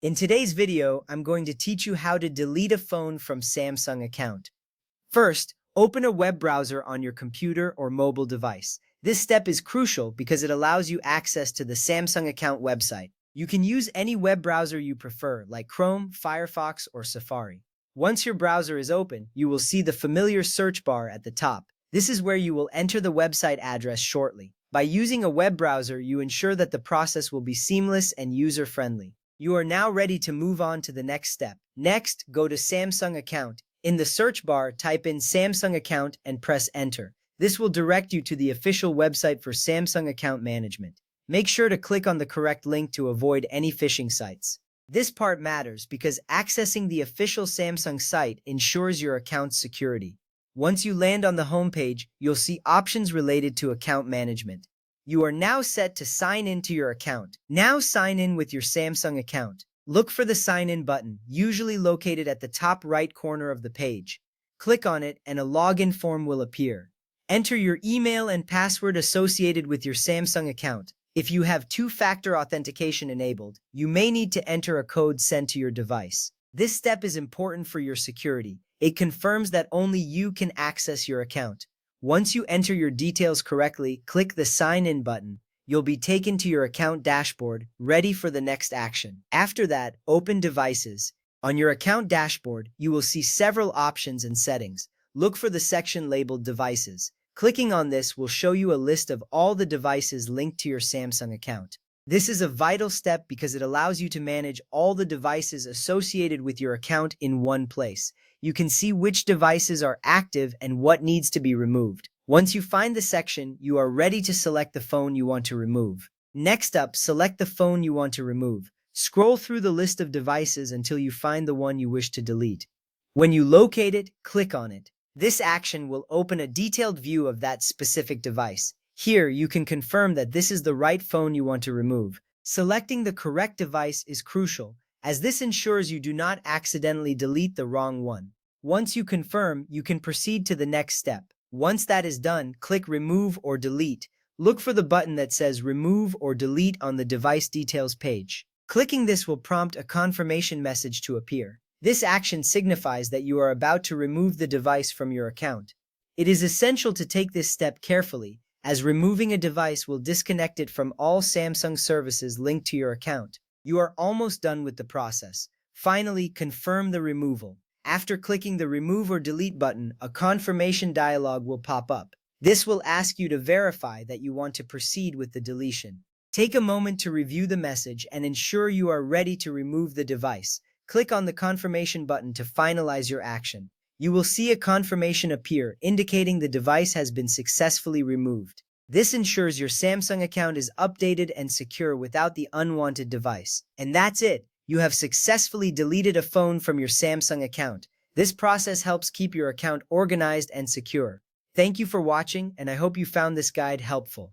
In today's video, I'm going to teach you how to delete a phone from Samsung account. First, open a web browser on your computer or mobile device. This step is crucial because it allows you access to the Samsung account website. You can use any web browser you prefer, like Chrome, Firefox, or Safari. Once your browser is open, you will see the familiar search bar at the top. This is where you will enter the website address shortly. By using a web browser, you ensure that the process will be seamless and user-friendly. You are now ready to move on to the next step. Next, go to Samsung account. In the search bar, type in Samsung account and press enter. This will direct you to the official website for Samsung account management. Make sure to click on the correct link to avoid any phishing sites. This part matters because accessing the official Samsung site ensures your account's security. Once you land on the homepage, you'll see options related to account management. You are now set to sign in to your account. Now sign in with your Samsung account. Look for the Sign In button, usually located at the top right corner of the page. Click on it and a login form will appear. Enter your email and password associated with your Samsung account. If you have two-factor authentication enabled, you may need to enter a code sent to your device. This step is important for your security. It confirms that only you can access your account. Once you enter your details correctly, click the Sign In button. You'll be taken to your account dashboard, ready for the next action. After that, open Devices. On your account dashboard, you will see several options and settings. Look for the section labeled Devices. Clicking on this will show you a list of all the devices linked to your Samsung account. This is a vital step because it allows you to manage all the devices associated with your account in one place. You can see which devices are active and what needs to be removed. Once you find the section, you are ready to select the phone you want to remove. Next up, select the phone you want to remove. Scroll through the list of devices until you find the one you wish to delete. When you locate it, click on it. This action will open a detailed view of that specific device. Here, you can confirm that this is the right phone you want to remove. Selecting the correct device is crucial, as this ensures you do not accidentally delete the wrong one. Once you confirm, you can proceed to the next step. Once that is done, click Remove or Delete. Look for the button that says Remove or Delete on the device details page. Clicking this will prompt a confirmation message to appear. This action signifies that you are about to remove the device from your account. It is essential to take this step carefully, as removing a device will disconnect it from all Samsung services linked to your account. You are almost done with the process. Finally, confirm the removal. After clicking the Remove or Delete button, a confirmation dialog will pop up. This will ask you to verify that you want to proceed with the deletion. Take a moment to review the message and ensure you are ready to remove the device. Click on the confirmation button to finalize your action. You will see a confirmation appear indicating the device has been successfully removed. This ensures your Samsung account is updated and secure without the unwanted device. And that's it! You have successfully deleted a phone from your Samsung account. This process helps keep your account organized and secure. Thank you for watching, and I hope you found this guide helpful.